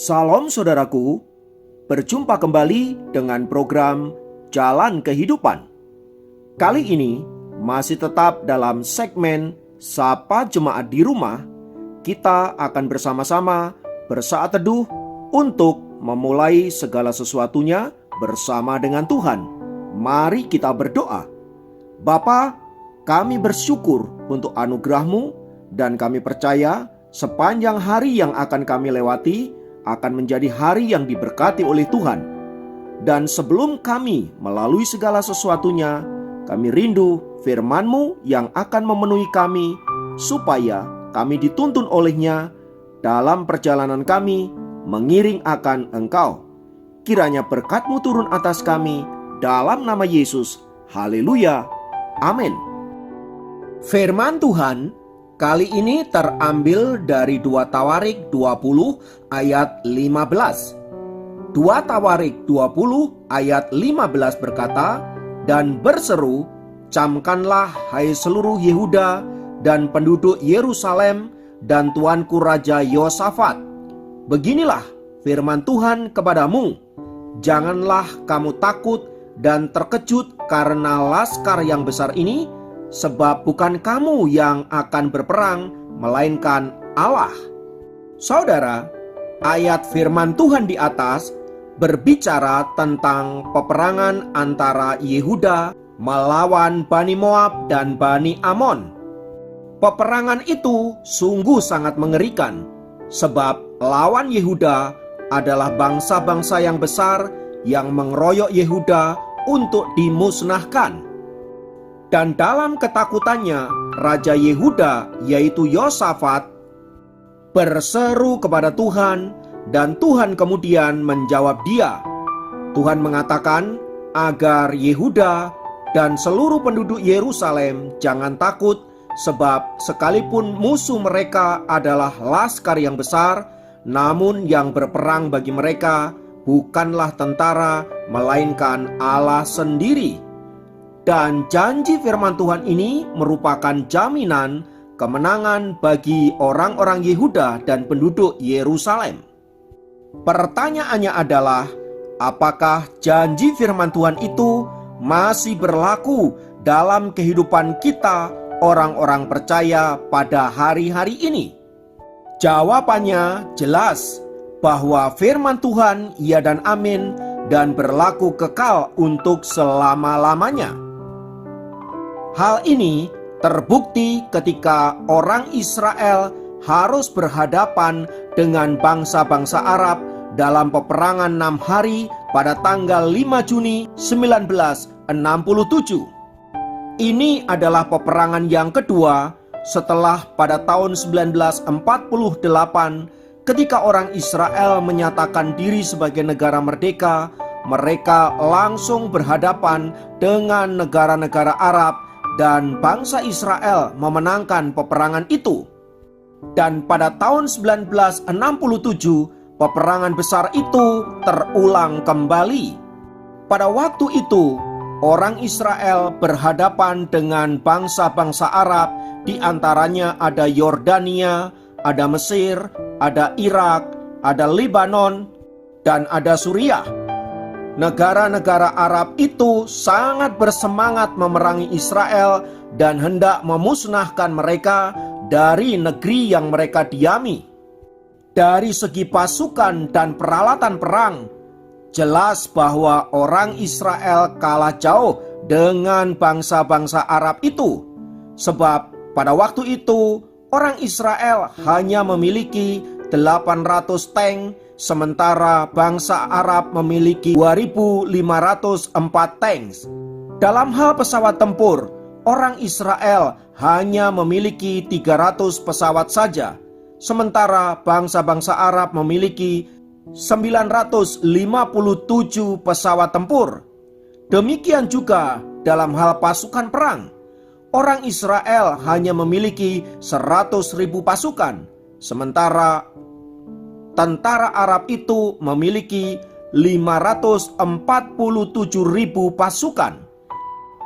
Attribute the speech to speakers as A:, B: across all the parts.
A: Salam saudaraku, berjumpa kembali dengan program Jalan Kehidupan. Kali ini masih tetap dalam segmen Sapa Jemaat di Rumah. Kita akan bersama-sama bersaat teduh untuk memulai segala sesuatunya bersama dengan Tuhan. Mari kita berdoa. Bapa, kami bersyukur untuk anugerah-Mu dan kami percaya sepanjang hari yang akan kami lewati akan menjadi hari yang diberkati oleh Tuhan. Dan sebelum kami melalui segala sesuatunya, kami rindu firman-Mu yang akan memenuhi kami, supaya kami dituntun olehnya dalam perjalanan kami mengiring akan Engkau. Kiranya berkat-Mu turun atas kami, dalam nama Yesus. Haleluya. Amin. Firman Tuhan kali ini terambil dari 2 Tawarik 20 ayat 15. 2 Tawarik 20 ayat 15 berkata, "Dan berseru, camkanlah hai seluruh Yehuda dan penduduk Yerusalem dan tuanku Raja Yosafat. Beginilah firman Tuhan kepadamu, janganlah kamu takut dan terkejut karena laskar yang besar ini, sebab bukan kamu yang akan berperang, melainkan Allah." Saudara, ayat firman Tuhan di atas berbicara tentang peperangan antara Yehuda melawan Bani Moab dan Bani Amon. Peperangan itu sungguh sangat mengerikan, sebab lawan Yehuda adalah bangsa-bangsa yang besar yang mengeroyok Yehuda untuk dimusnahkan. Dan dalam ketakutannya, Raja Yehuda yaitu Yosafat berseru kepada Tuhan, dan Tuhan kemudian menjawab dia. Tuhan mengatakan agar Yehuda dan seluruh penduduk Yerusalem jangan takut, sebab sekalipun musuh mereka adalah laskar yang besar, namun yang berperang bagi mereka bukanlah tentara, melainkan Allah sendiri. Dan janji firman Tuhan ini merupakan jaminan kemenangan bagi orang-orang Yehuda dan penduduk Yerusalem. Pertanyaannya adalah, apakah janji firman Tuhan itu masih berlaku dalam kehidupan kita orang-orang percaya pada hari-hari ini? Jawabannya jelas, bahwa firman Tuhan ya dan amin dan berlaku kekal untuk selama-lamanya. Hal ini terbukti ketika orang Israel harus berhadapan dengan bangsa-bangsa Arab dalam peperangan 6 hari pada tanggal 5 Juni 1967. Ini adalah peperangan yang kedua setelah pada tahun 1948 ketika orang Israel menyatakan diri sebagai negara merdeka. Mereka langsung berhadapan dengan negara-negara Arab dan bangsa Israel memenangkan peperangan itu. Dan pada tahun 1967, peperangan besar itu terulang kembali. Pada waktu itu, orang Israel berhadapan dengan bangsa-bangsa Arab, di antaranya ada Yordania, ada Mesir, ada Irak, ada Lebanon, dan ada Suriah. Negara-negara Arab itu sangat bersemangat memerangi Israel dan hendak memusnahkan mereka dari negeri yang mereka diami. Dari segi pasukan dan peralatan perang, jelas bahwa orang Israel kalah jauh dengan bangsa-bangsa Arab itu. Sebab pada waktu itu orang Israel hanya memiliki 800 tank, sementara bangsa Arab memiliki 2.504 tanks. Dalam hal pesawat tempur, orang Israel hanya memiliki 300 pesawat saja, sementara bangsa-bangsa Arab memiliki 957 pesawat tempur. Demikian juga dalam hal pasukan perang. Orang Israel hanya memiliki 100.000 pasukan, sementara tentara Arab itu memiliki 547.000 pasukan.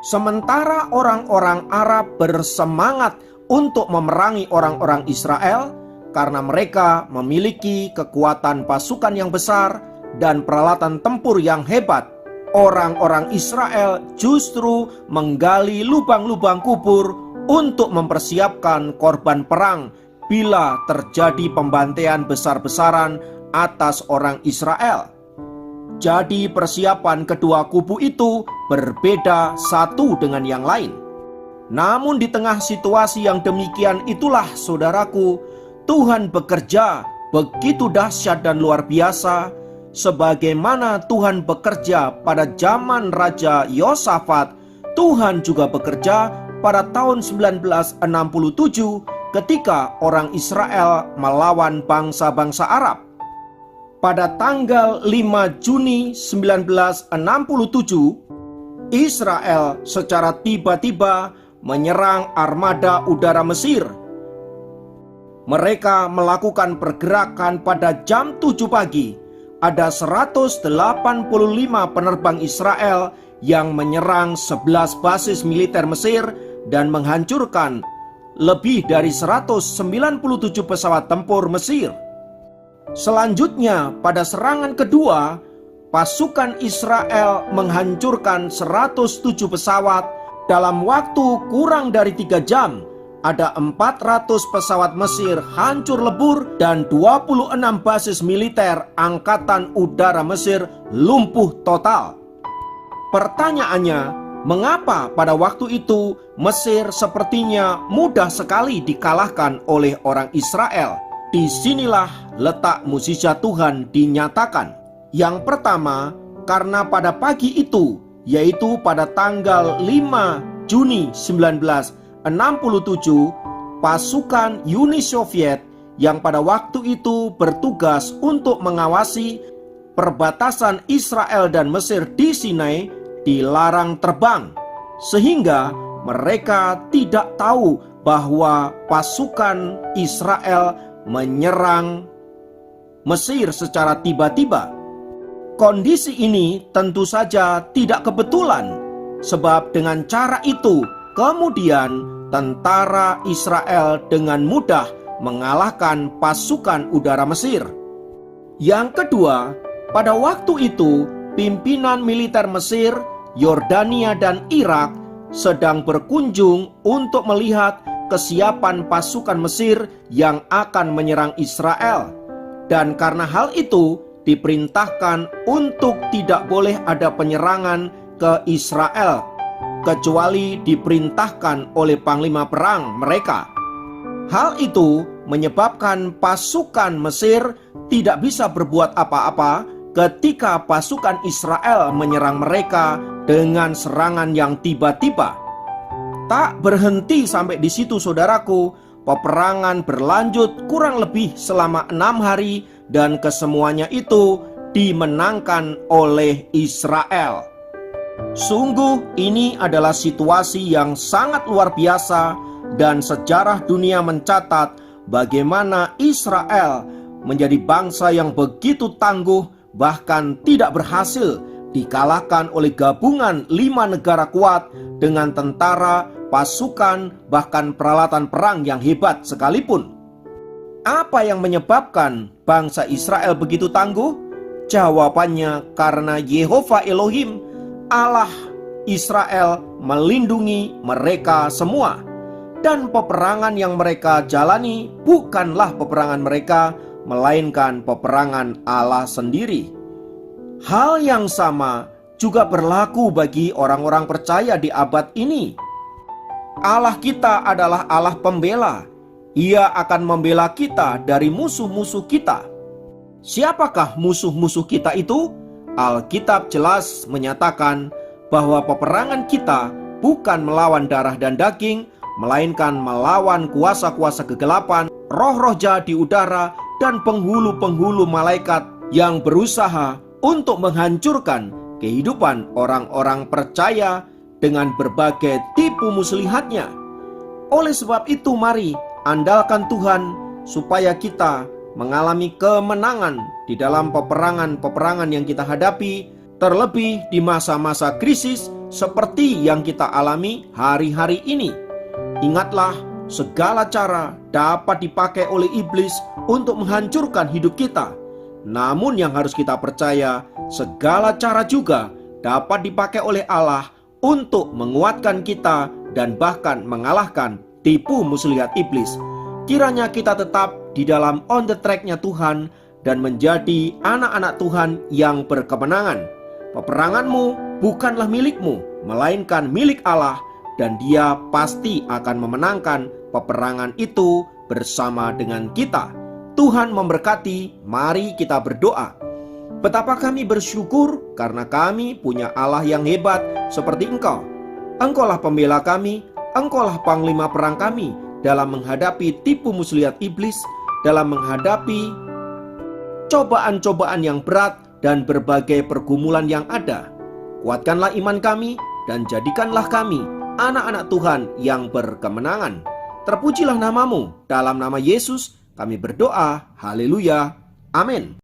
A: Sementara orang-orang Arab bersemangat untuk memerangi orang-orang Israel, karena mereka memiliki kekuatan pasukan yang besar dan peralatan tempur yang hebat. Orang-orang Israel justru menggali lubang-lubang kubur untuk mempersiapkan korban perang bila terjadi pembantaian besar-besaran atas orang Israel. Jadi persiapan kedua kubu itu berbeda satu dengan yang lain. Namun di tengah situasi yang demikian itulah, saudaraku, Tuhan bekerja begitu dahsyat dan luar biasa, sebagaimana Tuhan bekerja pada zaman Raja Yosafat. Tuhan juga bekerja pada tahun 1967 ketika orang Israel melawan bangsa-bangsa Arab. Pada tanggal 5 Juni 1967, Israel secara tiba-tiba menyerang armada udara Mesir. Mereka melakukan pergerakan pada jam 7 pagi. Ada 185 penerbang Israel yang menyerang 11 basis militer Mesir dan menghancurkan lebih dari 197 pesawat tempur Mesir. Selanjutnya, pada serangan kedua, pasukan Israel menghancurkan 107 pesawat dalam waktu kurang dari 3 jam. Ada 400 pesawat Mesir hancur lebur dan 26 basis militer Angkatan Udara Mesir lumpuh total. Pertanyaannya, mengapa pada waktu itu Mesir sepertinya mudah sekali dikalahkan oleh orang Israel? Disinilah letak mukjizat Tuhan dinyatakan. Yang pertama, karena pada pagi itu, yaitu pada tanggal 5 Juni 1967, pasukan Uni Soviet yang pada waktu itu bertugas untuk mengawasi perbatasan Israel dan Mesir di Sinai dilarang terbang, sehingga mereka tidak tahu bahwa pasukan Israel menyerang Mesir secara tiba-tiba. Kondisi ini tentu saja tidak kebetulan, sebab dengan cara itu kemudian tentara Israel dengan mudah mengalahkan pasukan udara Mesir. Yang kedua, pada waktu itu pimpinan militer Mesir, Yordania dan Irak sedang berkunjung untuk melihat kesiapan pasukan Mesir yang akan menyerang Israel. Dan karena hal itu diperintahkan untuk tidak boleh ada penyerangan ke Israel kecuali diperintahkan oleh panglima perang mereka. Hal itu menyebabkan pasukan Mesir tidak bisa berbuat apa-apa ketika pasukan Israel menyerang mereka dengan serangan yang tiba-tiba. Tak berhenti sampai di situ, saudaraku. Peperangan berlanjut kurang lebih selama 6 hari dan kesemuanya itu dimenangkan oleh Israel. Sungguh ini adalah situasi yang sangat luar biasa, dan sejarah dunia mencatat bagaimana Israel menjadi bangsa yang begitu tangguh, bahkan tidak berhasil dikalahkan oleh gabungan 5 negara kuat dengan tentara, pasukan, bahkan peralatan perang yang hebat sekalipun. Apa yang menyebabkan bangsa Israel begitu tangguh? Jawabannya karena Yehova Elohim, Allah Israel, melindungi mereka semua. Dan peperangan yang mereka jalani bukanlah peperangan mereka, melainkan peperangan Allah sendiri. Hal yang sama juga berlaku bagi orang-orang percaya di abad ini. Allah kita adalah Allah pembela. Ia akan membela kita dari musuh-musuh kita. Siapakah musuh-musuh kita itu? Alkitab jelas menyatakan bahwa peperangan kita bukan melawan darah dan daging, melainkan melawan kuasa-kuasa kegelapan, roh-roh jahat di udara, dan penghulu-penghulu malaikat yang berusaha untuk menghancurkan kehidupan orang-orang percaya dengan berbagai tipu muslihatnya. Oleh sebab itu, mari andalkan Tuhan supaya kita mengalami kemenangan di dalam peperangan-peperangan yang kita hadapi, terlebih di masa-masa krisis seperti yang kita alami hari-hari ini. Ingatlah segala cara dapat dipakai oleh iblis untuk menghancurkan hidup kita. Namun yang harus kita percaya, segala cara juga dapat dipakai oleh Allah untuk menguatkan kita dan bahkan mengalahkan tipu muslihat iblis. Kiranya kita tetap di dalam on the track-nya Tuhan dan menjadi anak-anak Tuhan yang berkemenangan. Peperanganmu bukanlah milikmu, melainkan milik Allah, dan Dia pasti akan memenangkan peperangan itu bersama dengan kita. Tuhan memberkati. Mari kita berdoa. Betapa kami bersyukur karena kami punya Allah yang hebat seperti Engkau. Engkaulah pembela kami, Engkaulah panglima perang kami dalam menghadapi tipu muslihat iblis, dalam menghadapi cobaan-cobaan yang berat dan berbagai pergumulan yang ada. Kuatkanlah iman kami dan jadikanlah kami anak-anak Tuhan yang berkemenangan. Terpujilah namamu. Dalam nama Yesus kami berdoa. Haleluya. Amin.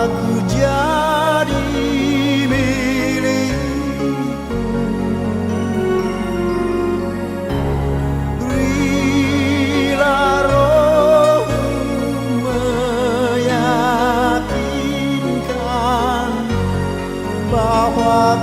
B: Aku jadi milikmu. Berilah Roh-Mu meyakinkan bahwa